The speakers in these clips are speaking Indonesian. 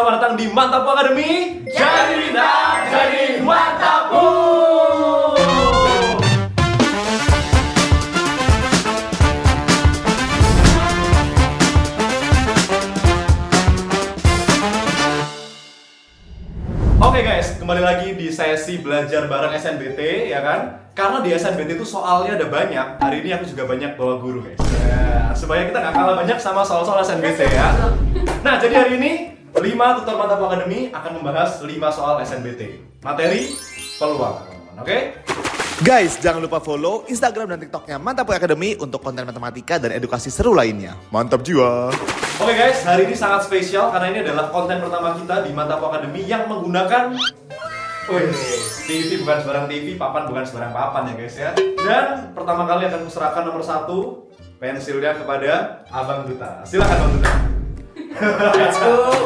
selamat datang di Mantapku Academy. Jadi kita jadi Mantapku. Oke guys, kembali lagi di sesi belajar bareng SNBT, ya kan? Karena di SNBT itu soalnya ada banyak. Hari ini aku juga banyak bawa guru guys. Ya, supaya kita nggak kalah banyak sama soal-soal SNBT ya. Nah, jadi hari ini 5 tutor Mantapku Academy akan membahas 5 soal SNBT. Materi peluang, teman-teman. Oke? Guys, jangan lupa follow Instagram dan TikToknya Mantapku Academy untuk konten matematika dan edukasi seru lainnya. Mantap jiwa! Oke guys, hari ini sangat spesial karena ini adalah konten pertama kita di Mantapku Academy yang menggunakan TV, bukan sembarang TV, papan bukan sembarang papan ya guys ya. Dan pertama kali akan kuserahkan nomor 1 pensilnya kepada Abang Duta. Silakan Bang Duta. Let's go.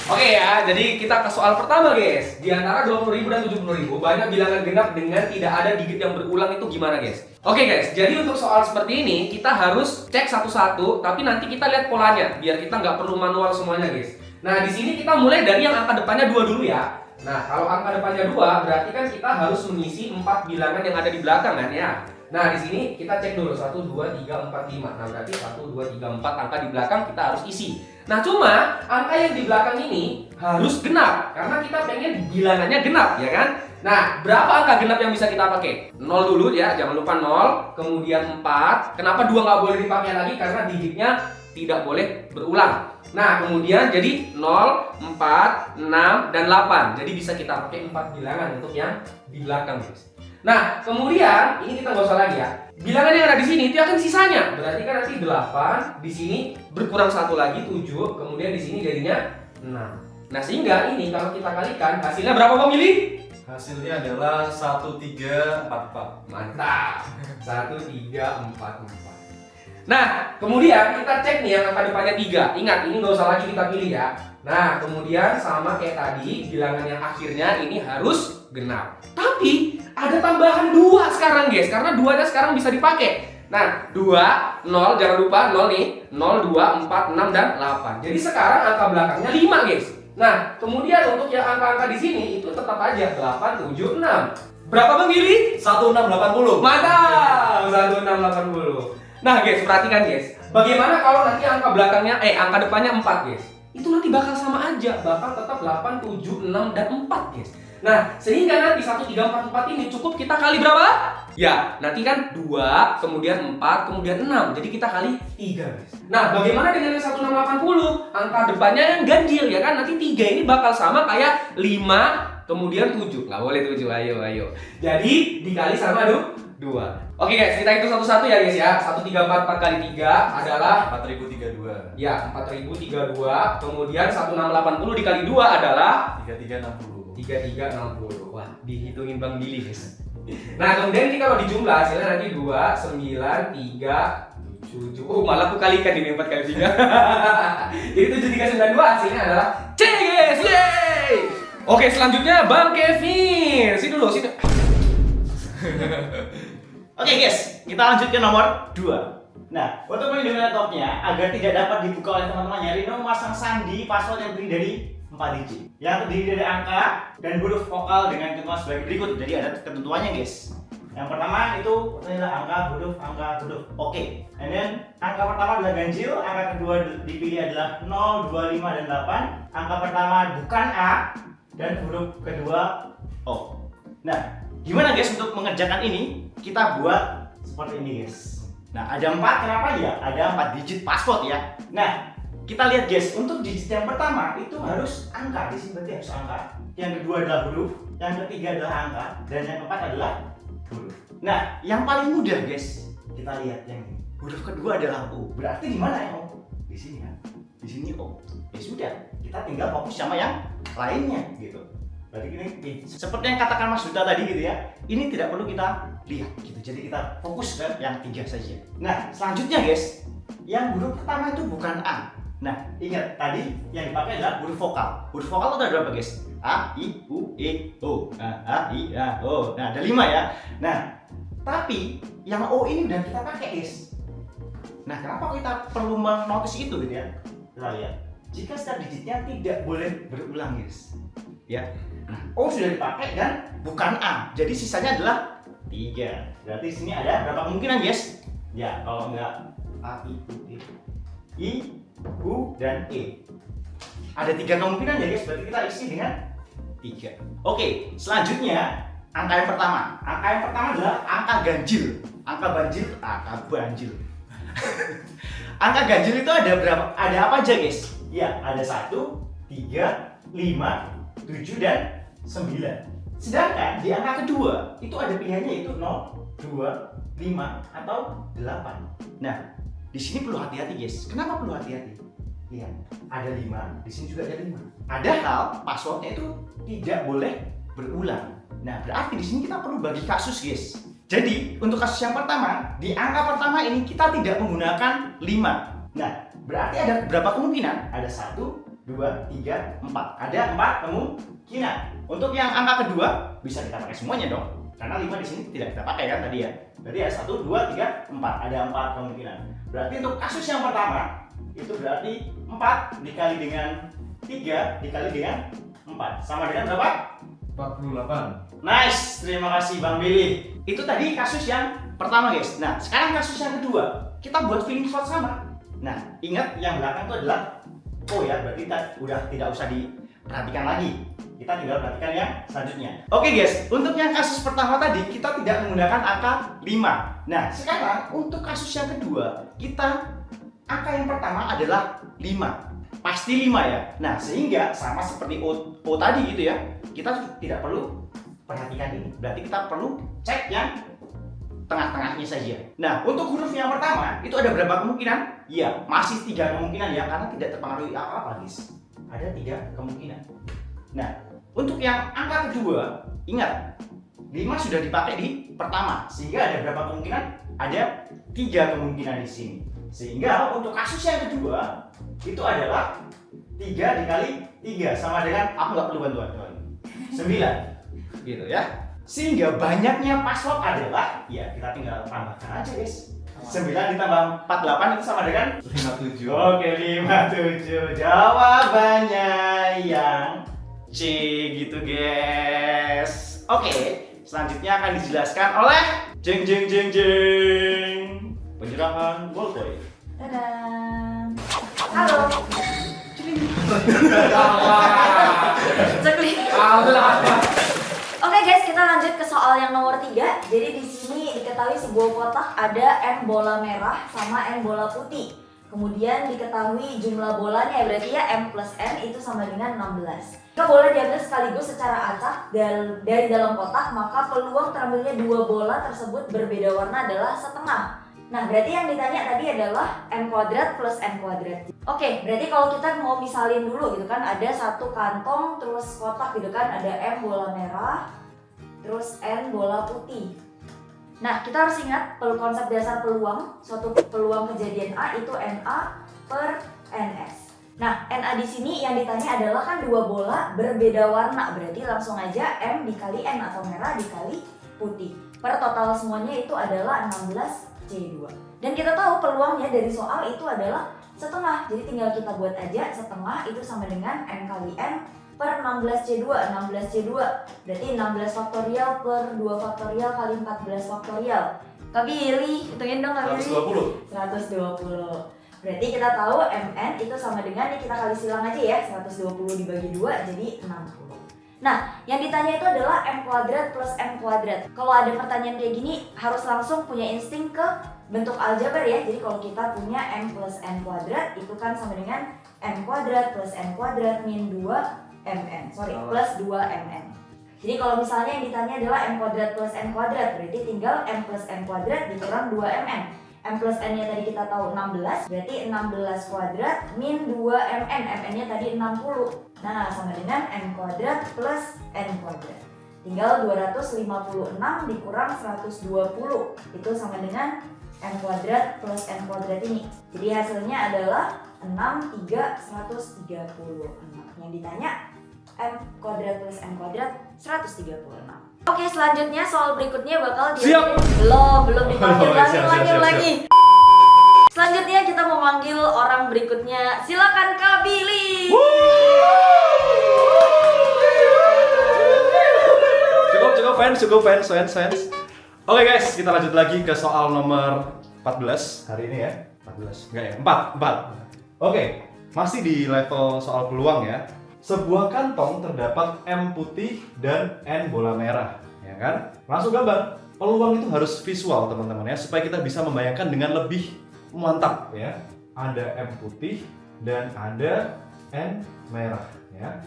Oke ya, jadi kita ke soal pertama guys. Di antara 20.000 dan 70.000 banyak bilangan genap dengan tidak ada digit yang berulang itu gimana guys? Oke guys, jadi untuk soal seperti ini kita harus cek satu-satu, tapi nanti kita lihat polanya biar kita nggak perlu manual semuanya guys. Nah di sini kita mulai dari yang angka depannya 2 dulu ya. Nah kalau angka depannya 2 berarti kan kita harus mengisi 4 bilangan yang ada di belakang kan ya. Nah di sini kita cek dulu 1, 2, 3, 4, 5. Nah berarti 1, 2, 3, 4 angka di belakang kita harus isi. Nah cuma angka yang di belakang ini harus genap karena kita pengen bilangannya genap ya kan. Nah berapa angka genap yang bisa kita pakai? 0 dulu ya, jangan lupa 0. Kemudian 4. Kenapa 2 nggak boleh dipakai lagi? Karena digitnya tidak boleh berulang. Nah kemudian jadi 0, 4, 6, dan 8. Jadi bisa kita pakai 4 bilangan untuk yang di belakang guys. Nah kemudian ini kita nggak usah lagi ya. Bilangan yang ada di sini itu akan sisanya. Berarti kan nanti 8, di sini berkurang 1 lagi 7, kemudian di sini jadinya 6. Nah sehingga ini kalau kita kalikan hasilnya berapa pemilih? Hasilnya adalah 1344. Mantap. 1344. Nah, kemudian kita cek nih yang angka depannya 3. Ingat, ini nggak usah lagi kita pilih ya. Nah, kemudian sama kayak tadi, bilangan yang akhirnya ini harus genap. Tapi ada tambahan 2 sekarang guys, karena 2-nya sekarang bisa dipakai. Nah, 2, 0, jangan lupa 0 nih. 0, 2, 4, 6, dan 8. Jadi sekarang angka belakangnya 5 guys. Nah, kemudian untuk yang angka-angka di sini itu tetap aja 8, 7, 6. Berapa Bang Gili? 1680. Mantap, 1680. Nah guys, perhatikan guys. Bagaimana kalau nanti angka belakangnya, angka depannya 4 guys? Itu nanti bakal sama aja, bakal tetap 8, 7, 6, dan 4 guys. Nah, sehingga nanti 1344 ini cukup kita kali berapa? Ya, nanti kan 2, kemudian 4, kemudian 6. Jadi kita kali 3 guys. Nah, bagaimana dengan yang 1680? Angka depannya yang ganjil ya kan? Nanti 3 ini bakal sama kayak 5, kemudian 7. Nggak boleh 7, ayo. Jadi dikali sama 2. Oke guys, kita hitung satu-satu ya guys ya. 1344 kali 3 adalah 4032. ya, 4032. Kemudian 1680 dikali 2 adalah 3360. 3360. Wah, dihitungin Bang Billy guys. Nah, kemudian ini kalau dijumlah hasilnya nanti 2, 9, 3, 7. Oh, malah aku kalikan ini 4 kali 3. Jadi 7392 hasilnya adalah C guys. Yeay! Oke, selanjutnya Bang Kevin. Sini dulu, sini. Oke guys, kita lanjut ke nomor 2. Nah, untuk melindungi laptopnya agar tidak dapat dibuka oleh teman-temannya, Rino memasang sandi password yang terdiri dari 4 digit yang terdiri dari angka dan huruf vokal dengan ketentuan sebagai berikut. Jadi ada ketentuannya guys. Yang pertama itu adalah angka, huruf. Oke. And then angka pertama adalah ganjil, angka kedua dipilih adalah 0, 2, 5, dan 8. Angka pertama bukan A dan huruf kedua O. Nah, gimana guys untuk mengerjakan ini? Kita buat seperti ini guys. Nah, ada 4, kenapa ya? Ada 4 digit password ya. Nah, kita lihat guys, untuk digit yang pertama itu harus angka. Di sini berarti harus angka. Yang kedua adalah huruf, yang ketiga adalah angka, dan yang keempat adalah huruf. Nah, yang paling mudah guys, kita lihat yang ini. Huruf kedua adalah O. Berarti di mana ya O? Di sini kan? Di sini O. Ya sudah, kita tinggal fokus sama yang lainnya gitu. Berarti ini seperti yang katakan Mas Duta tadi gitu ya. Ini tidak perlu kita lihat gitu. Jadi kita fokus ke yang 3 saja. Nah, selanjutnya guys, yang huruf pertama itu bukan A. Nah, ingat tadi yang dipakai adalah huruf vokal. Huruf vokal itu ada berapa guys? A, I, U, E, O. Nah, A, I, A, O. Nah, ada 5 ya. Nah, tapi yang O ini udah kita pakai guys. Nah, kenapa kita perlu menotis itu gitu ya? Kita lihat. jika setiap digitnya tidak boleh berulang, guys. Ya. Nah, O sudah dipakai dan bukan A. Jadi sisanya adalah 3. Berarti di sini ada berapa kemungkinan, guys? Ya, kalau enggak A, I, U, E. I, U, dan E. Ada 3 kemungkinan ya, guys. Berarti kita isi dengan 3. Oke, selanjutnya angka yang pertama. Angka yang pertama adalah angka ganjil. Angka banjil, angka banjil. Angka ganjil itu ada berapa? Ada apa aja, guys? Ya, ada 1, 3, 5, 7, dan 9. Sedangkan di angka kedua itu ada pilihannya itu 0, 2, 5, atau 8. Nah, di sini perlu hati-hati, guys. Kenapa perlu hati-hati? Lihat, ada 5, di sini juga ada 5. Padahal passwordnya itu tidak boleh berulang. Nah, berarti di sini kita perlu bagi kasus, guys. Jadi, untuk kasus yang pertama, di angka pertama ini kita tidak menggunakan 5. Nah, berarti ada berapa kemungkinan? Ada 1, 2, 3, 4. Ada 4 kemungkinan. Untuk yang angka kedua, bisa kita pakai semuanya dong. Karena 5 di sini tidak kita pakai kan tadi ya. Berarti ya 1, 2, 3, 4. Ada 4 kemungkinan. Berarti untuk kasus yang pertama, itu berarti 4 dikali dengan 3 dikali dengan 4. Sama dengan berapa? 48. Nice, terima kasih Bang Billy. Itu tadi kasus yang pertama, guys. Nah, sekarang kasus yang kedua. Kita buat filling slot sama. Nah, ingat yang belakang itu adalah O ya, berarti kita udah tidak usah diperhatikan lagi. Kita tinggal perhatikan yang selanjutnya. Oke guys, untuk yang kasus pertama tadi kita tidak menggunakan angka 5. Nah, sekarang untuk kasus yang kedua, kita angka yang pertama adalah 5. Pasti 5 ya. Nah, sehingga sama seperti O tadi gitu ya. Kita tidak perlu perhatikan ini. Berarti kita perlu cek yang tengah-tengahnya saja. Nah, untuk huruf yang pertama itu ada berapa kemungkinan? Ya, masih 3 kemungkinan ya, karena tidak terpengaruhi apa-apa, guys. Ada 3 kemungkinan. Nah, untuk yang angka kedua, ingat 5 sudah dipakai di pertama, sehingga ada berapa kemungkinan? Ada 3 kemungkinan di sini. Sehingga untuk kasus yang kedua itu adalah 3 dikali 3 sama dengan, aku nggak perlu bantuan, 9 gitu ya. Sehingga banyaknya password adalah, ya kita tinggal tambahkan aja, guys. 9 ditambah 48 itu sama dengan 57. Oke, 57. Jawabannya yang C gitu, guys. Oke, selanjutnya akan dijelaskan oleh jeng jeng jeng jeng penyerahan ballpoint. Dadah. Halo. Ceklik. Oke guys, kita lanjut ke soal yang nomor 3. Jadi di sini diketahui sebuah kotak ada N bola merah sama N bola putih. Kemudian diketahui jumlah bolanya, berarti ya M plus N itu sama dengan 16. Jika bola diambil sekaligus secara acak dari dalam kotak, maka peluang terambilnya 2 bola tersebut berbeda warna adalah setengah. Nah, berarti yang ditanya tadi adalah N kuadrat plus N kuadrat. Oke, berarti kalau kita mau misalin dulu gitu kan, ada satu kantong terus kotak gitu kan, ada M bola merah terus N bola putih. Nah, kita harus ingat konsep dasar peluang. Suatu peluang kejadian A itu NA per NS. Nah, NA di sini yang ditanya adalah kan 2 bola berbeda warna, berarti langsung aja M dikali N atau merah dikali putih. Per total semuanya itu adalah 16C2. Dan kita tahu peluangnya dari soal itu adalah setengah. Jadi tinggal kita buat aja setengah itu sama dengan N kali N per 16C2. 16C2 berarti 16 faktorial per 2 faktorial kali 14 faktorial. Kak Billy, hitungin dong Kak Billy. 120. Berarti kita tahu MN itu sama dengan, kita kali silang aja ya, 120 dibagi 2 jadi 60. Nah, yang ditanya itu adalah M kuadrat plus N kuadrat. Kalau ada pertanyaan kayak gini, harus langsung punya insting ke bentuk aljabar ya. Jadi kalau kita punya M plus N kuadrat, itu kan sama dengan M kuadrat plus N kuadrat min 2MN. Plus 2MN. Jadi kalau misalnya yang ditanya adalah M kuadrat plus N kuadrat, berarti tinggal M plus N kuadrat dikurang 2MN. M plus N-nya tadi kita tahu 16, berarti 16 kuadrat min 2MN. MN-nya tadi 60. Nah, sama dengan M kuadrat plus N kuadrat. Tinggal 256 dikurang 120. Itu sama dengan M kuadrat plus N kuadrat ini. Jadi hasilnya adalah 6, 3, 136. Yang ditanya M kuadrat plus N kuadrat 136. Oke, selanjutnya soal berikutnya bakal Siap. belum dipanggil lagi. Selanjutnya kita memanggil orang berikutnya. Silakan Kak Billy. Cukup fans. Oke guys, kita lanjut lagi ke soal nomor 14 hari ini ya. 14, enggak ya? 4. Oke, masih di level soal peluang ya. Sebuah kantong terdapat M putih dan N bola merah, ya kan? Langsung gambar. Peluang itu harus visual teman-teman ya, supaya kita bisa membayangkan dengan lebih mantap ya. Ada M putih dan ada N merah ya.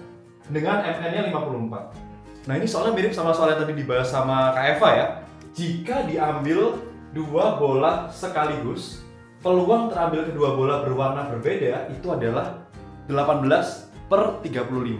Dengan MN-nya 54. Nah ini soalnya mirip sama soal yang tadi dibahas sama Kak Eva ya. Jika diambil 2 bola sekaligus, peluang terambil kedua bola berwarna berbeda itu adalah 18/35.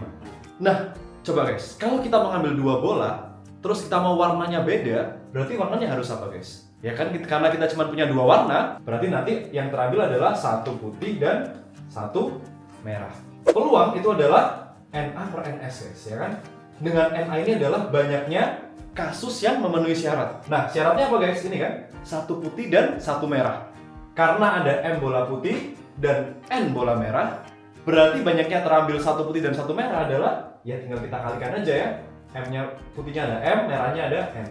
Nah, coba guys, kalau kita mengambil 2 bola, terus kita mau warnanya beda, berarti warnanya harus apa guys? Ya kan, karena kita cuma punya 2 warna, berarti nanti yang terambil adalah 1 putih dan 1 merah. Peluang itu adalah NA per NS guys, ya kan? Dengan NA ini adalah banyaknya kasus yang memenuhi syarat. Nah, syaratnya apa guys? Ini kan, 1 putih dan 1 merah. Karena ada M bola putih dan N bola merah, berarti banyaknya terambil 1 putih dan 1 merah adalah, ya tinggal kita kalikan aja ya. M-nya putihnya ada M, merahnya ada N.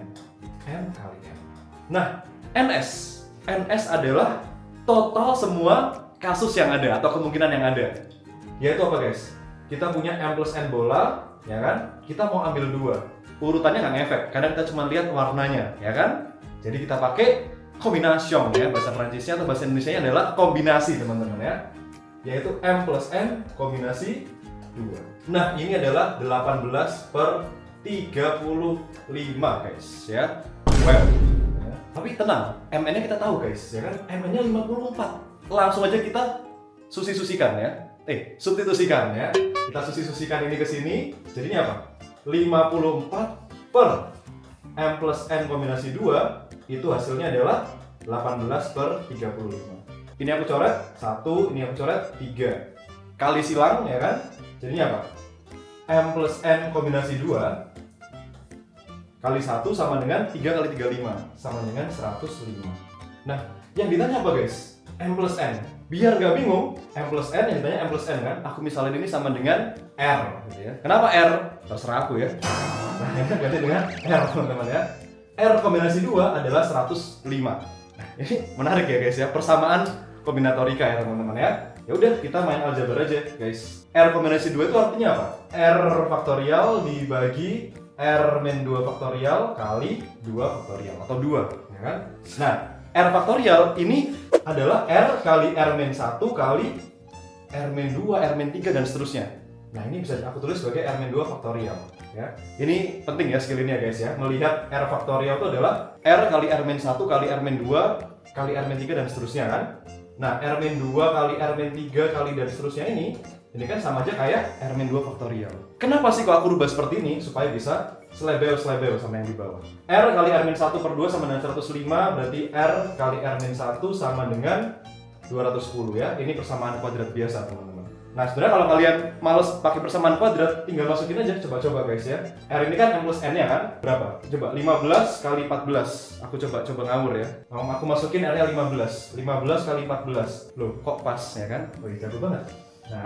M kali M. Nah, NS adalah total semua kasus yang ada atau kemungkinan yang ada. Yaitu apa guys? Kita punya M plus N bola, ya kan? Kita mau ambil 2. Urutannya nggak ngefek, karena kita cuma lihat warnanya, ya kan? Jadi kita pakai kombination ya, bahasa Prancisnya atau bahasa Indonesianya adalah kombinasi teman-teman ya. Yaitu M plus N kombinasi 2. Nah, ini adalah 18/35 guys ya. Well, ya. Tapi tenang, MN-nya kita tahu guys, ya kan? MN-nya 54. Langsung aja kita susi-susikan ya. Substitusikan ya. Kita susi-susikan ini ke sini. Jadinya apa? 54 per M plus N kombinasi 2 itu hasilnya adalah 18/35. Ini aku coret 1, ini aku coret 3. Kali silang ya kan? Jadinya apa? M plus N kombinasi 2 kali 1 sama dengan 3 kali 35 sama dengan 105. Nah, yang ditanya apa guys? M plus N. Biar nggak bingung, M plus N yang ditanya M plus N kan? Aku misalin ini sama dengan R gitu ya. Kenapa R? Terserah aku ya. Nah, ini ganti dengan R teman-teman ya. R kombinasi 2 adalah 105. Nah, ini menarik ya guys ya, persamaan kombinatorika ya teman-teman ya. Ya udah, kita main aljabar aja guys. R kombinasi 2 itu artinya apa? R faktorial dibagi R min 2 faktorial kali 2 faktorial atau 2, ya kan? Nah, R faktorial ini adalah R kali R min 1 kali R min 2, R min 3 dan seterusnya. Nah, ini bisa aku tulis sebagai R min 2 faktorial ya. Ini penting ya skill ini ya guys ya. Melihat R faktorial itu adalah R kali R min 1 kali R min 2 kali R min 3 dan seterusnya kan. Nah, R min 2 kali R min 3 kali dan seterusnya ini kan sama aja kayak R min 2 faktorial. Kenapa sih kok aku rubah seperti ini? Supaya bisa selebel sama yang di bawah. R kali R min 1 per 2 sama dengan 105, berarti R kali R min 1 sama dengan 210 ya. Ini persamaan kuadrat biasa teman-teman. Nah, sebenarnya kalau kalian males pakai persamaan kuadrat, tinggal masukin aja, coba guys ya. R ini kan M plus N nya kan? Berapa? Coba 15 kali 14. Aku coba ngawur ya. Aku masukin R nya 15. 15 kali 14. Loh, kok pas ya kan? Wih, jago banget. Nah,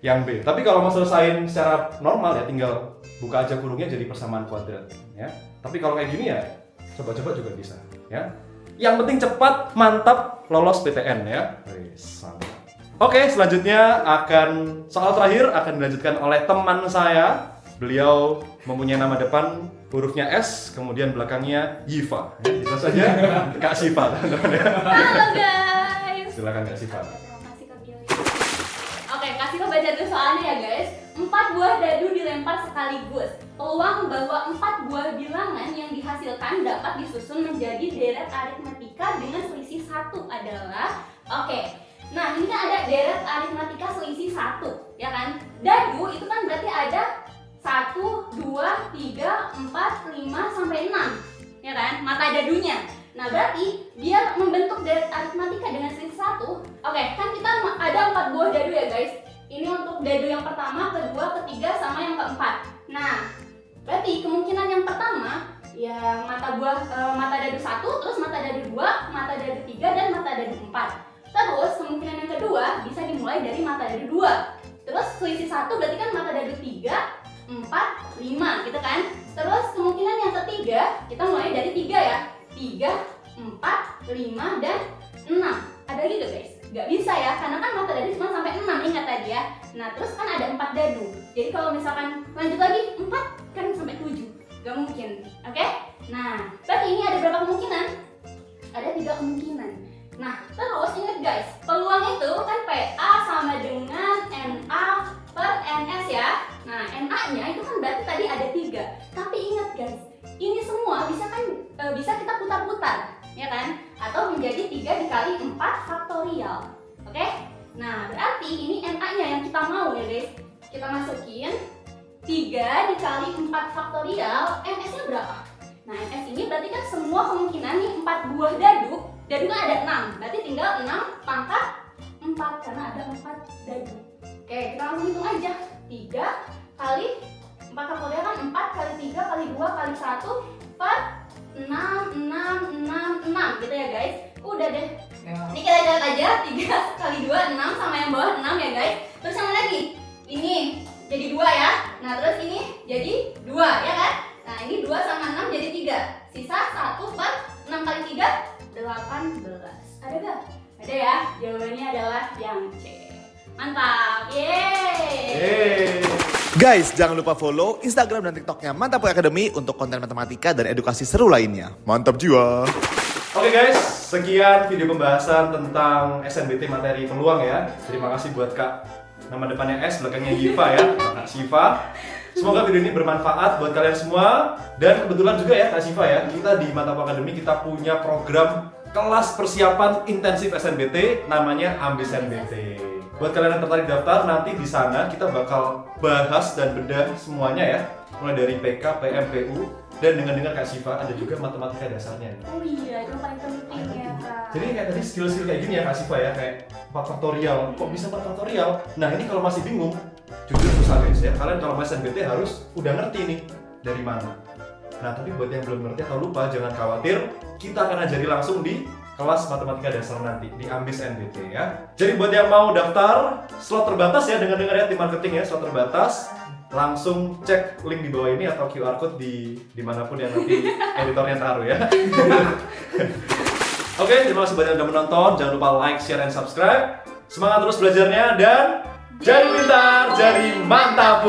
yang B. Tapi kalau mau selesain secara normal ya tinggal buka aja kurungnya jadi persamaan kuadrat ya. Tapi kalau kayak gini ya coba juga bisa ya. Yang penting cepat, mantap, lolos PTN ya. Oke, selanjutnya soal terakhir akan dilanjutkan oleh teman saya. Beliau mempunyai nama depan hurufnya S, kemudian belakangnya Yiva. Ya, bisa saja Kak Siva teman-teman ya. Halo guys. Silakan Kak Siva. Makasih Kak Billy. Oke, kasih lo baca dulu soalnya ya guys. 4 buah dadu dilempar sekaligus. Peluang bahwa 4 buah bilangan yang dihasilkan dapat disusun menjadi deret aritmatika dengan selisih 1 adalah nah ini kan ada deret aritmatika selisih 1, ya kan? Dadu itu kan berarti ada 1, 2, 3, 4, 5, sampai 6, ya kan? Mata dadunya. Nah berarti biar membentuk deret aritmatika dengan selisih 1, kan kita ada 4 buah dadu ya guys. Ini untuk dadu yang pertama, kedua, ketiga, sama yang keempat. Nah, berarti kemungkinan yang pertama ya mata dadu 1, terus mata dadu 2, mata dadu 3, dan mata dadu 4. Terus kemungkinan yang kedua bisa dimulai dari mata dadu 2. Terus selisih 1 berarti kan mata dadu 3, 4, 5 gitu kan. Terus kemungkinan yang ketiga kita mulai dari 3 ya. 3, 4, 5, dan 6. Ada lagi gak guys? Gak bisa ya, karena kan mata dadu cuma sampai 6, ingat tadi ya. Nah terus kan ada 4 dadu. Jadi kalau misalkan lanjut lagi 4 kan sampai 7. Gak mungkin, oke? Nah, berarti ini ada berapa kemungkinan? Ada 3 kemungkinan. Nah, terus ingat guys, peluang itu kan PA sama dengan NA per NS ya. Nah, NA-nya itu kan berarti tadi ada 3. Tapi ingat guys, ini semua bisa kan bisa kita putar-putar, ya kan? Atau menjadi 3 dikali 4 faktorial. Oke? Nah, berarti ini NA-nya yang kita mau ya guys. Kita masukin 3 dikali 4 faktorial, NS-nya berapa? Nah, NS ini berarti kan semua kemungkinan nih 4 buah dadu. Dadu kan ada 6, berarti tinggal 6 pangkat 4 karena ada 4 dadu. Oke, kita langsung hitung aja. 3 kali 4 faktorial kan 4 kali 3 kali 2 kali 1 per 6, 6, 6, 6 gitu ya guys. Udah deh. Ini kita catat aja, 3 kali 2, 6 sama yang bawah 6 ya guys. Terus yang lagi? Ini jadi 2 ya. Nah terus ini jadi 2 ya kan? Nah ini 2 sama 6 jadi 3. Sisa 1 per 6 kali 3, 18. Ada gak? Ada ya? Jawabannya adalah yang C. Mantap, yeay! Guys, jangan lupa follow Instagram dan TikToknya Mantap Academy untuk konten matematika dan edukasi seru lainnya. Mantap jiwa! Oke guys, sekian video pembahasan tentang SNBT materi peluang ya. Terima kasih buat Kak, nama depannya S, belakangnya Yiva ya, Kak Siva. Semoga video ini bermanfaat buat kalian semua. Dan kebetulan juga ya Kak Siva ya, kita di Mantap Academy kita punya program kelas persiapan intensif SNBT namanya Ambis SNBT. Buat kalian yang tertarik daftar, nanti di sana kita bakal bahas dan bedah semuanya ya. Mulai dari PK, PM, PU, dan dengar-dengar Kak Siva ada juga matematika dasarnya. Oh iya, itu paling penting ya Kak. Jadi kayak tadi skill-skill kayak gini ya Kak Siva ya, kayak 4 faktorial. Kok bisa 4 faktorial? Nah ini kalau masih bingung, jujur susah guys ya. Kalian kalau mau SNBT harus udah ngerti nih dari mana. Nah tapi buat yang belum ngerti atau lupa, jangan khawatir. Kita akan ajari langsung di kelas matematika dasar nanti di Ambis NBT ya. Jadi buat yang mau daftar, slot terbatas ya, dengar-dengar ya tim marketing ya, slot terbatas. Langsung cek link di bawah ini atau QR code di dimanapun yang nanti editornya taruh ya. Oke, terima kasih banyak udah menonton. Jangan lupa like, share, dan subscribe. Semangat terus belajarnya dan jadi pintar, jadi mantap.